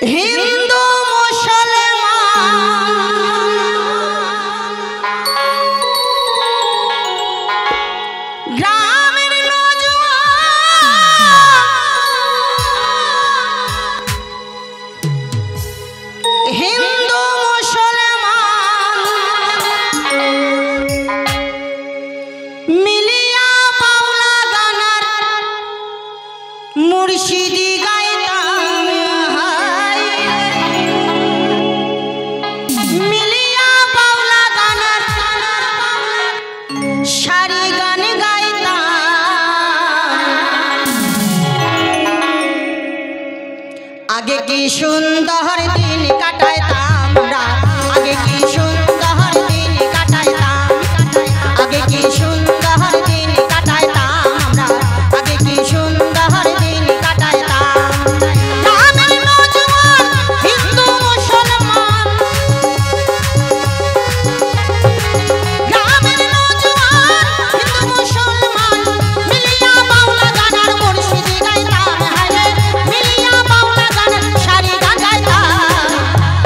হিন্দু মুসলমান গ্রামের নওজোয়ান হিন্দু মুসলমান মিলিয়া বাউলা গানার মুর্শিদি গাইতাম মিলিয়া বাউলা গানার সারি গান গাইতাম আগে কি সুন্দর দিন কাটাইতাম আগে কি সুন্দর দিন কাটাইতাম আগে কি সুন্দর দিন কাটাইতাম আমরা আগে কি সুন্দর দিন কাটাইতাম গ্রামের নওজোয়ান হিন্দু মুসলমান গ্রামের নওজোয়ান হিন্দু মুসলমান মিলিয়া বাউলা গানার মুর্শিদি গাইতাম হায়রে মিলিয়া বাউলা গানার সারি গান গাইতাম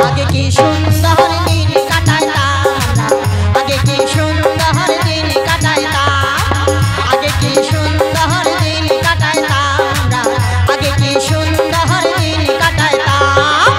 আগে কি সুন্দর দিন কাটাইতাম আগে কি সুন্দর দিন কাটাইতাম আগে কি সুন্দর দিন কাটাইতাম আগে কি সুন্দর দিন কাটাইতাম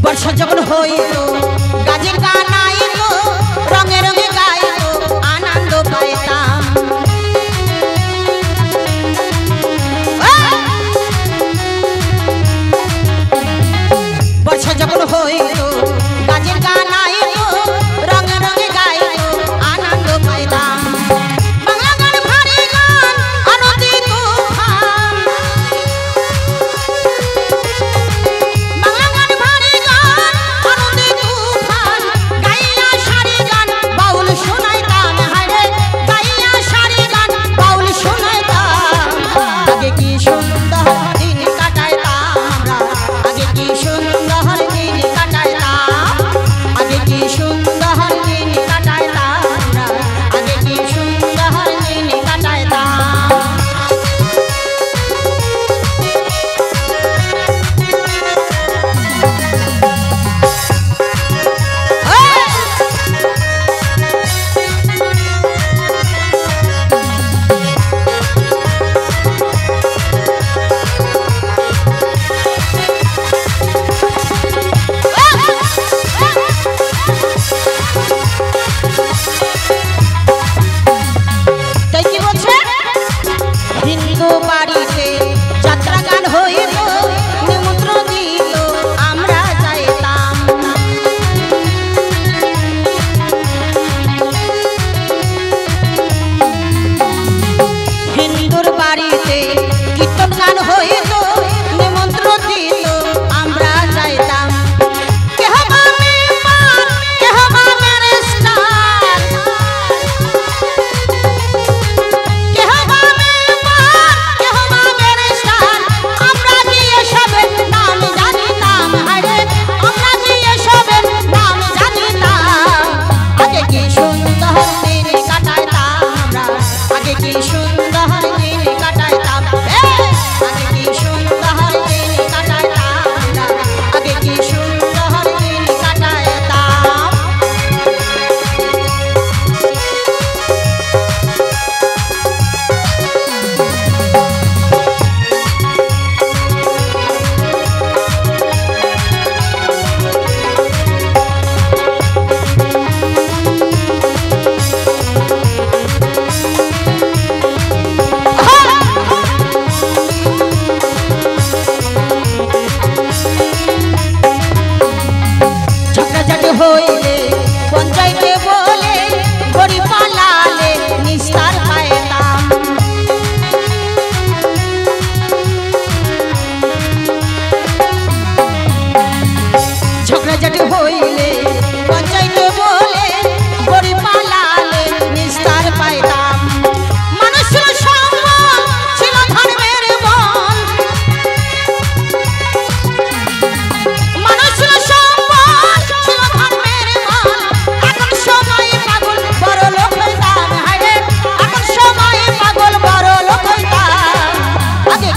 বর্ষা যখন হইতো গাজের গান আইতো রঙে রঙে গাইতো আনন্দ পাইতাম বর্ষা যখন হইতো গাজের গান আইতো রঙে রঙে গাইতো আনন্দ পাইতাম বাংলা গান ভারী গান আনন্দে তুফান বাংলা গান ভারী গান আনন্দে তুফান গাইয়া সারি গান বাউল শোনাইতাম হায়রে গাইয়া সারি গান বাউল শোনাইতাম আগে কি সুন্দর দিন কাটাইতাম আমরা আগে কি সুন্দর দিন কাটাইতাম আগে কি সুন্দর দিন কাটাইতাম আমরা আগে কি সুন্দর দিন কাটাইতাম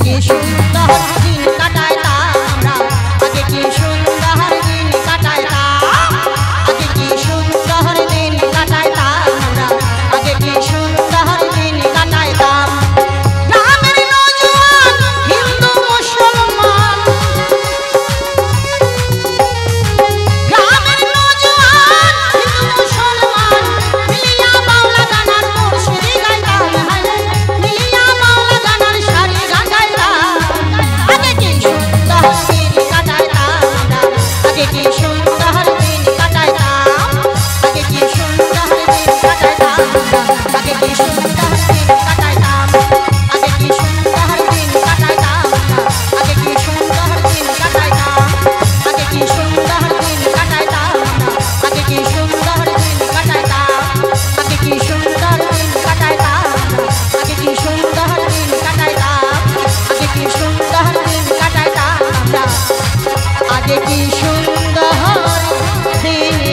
কি সুন্দর দিন কাটাইতাম আমরা, আগে কি সুন্দর দিন কাটাইতাম, আগে কি সুন্দর দিন কাটাইতাম আমরা, আগে কি সুন্দর দিন কাটাইতাম। গ্রামের নওজোয়ান হিন্দু মুসলমান, গ্রামের নওজোয়ান হিন্দু মুসলমান মিলিয়া বাউলা গানার মুর্শিদি গাইতাম, মিলিয়া বাউলা গানার সারি গান গাইতাম। আগে কি সুন্দর দিন কাটাইতাম আমরা, আগে কি সুন্দর দিন কাটাইতাম, আগে কি সুন্দর দিন কাটাইতাম আমরা, আগে কি সুন্দর দিন কাটাইতাম, আগে কি সুন্দর দিন কাটাইতাম আমরা, আগে কি সুন্দর দিন কাটাইতাম, আগে কি সুন্দর দিন কাটাইতাম আমরা, আগে কি সুন্দর দিন কাটাইতাম, আগে কি সুন্দর দিন কাটাইতাম আমরা, আগে কি সুন্দর দিন কাটাইতাম, আগে কি সুন্দর দিন কাটাইতাম আমরা, আগে কি সুন্দর দিন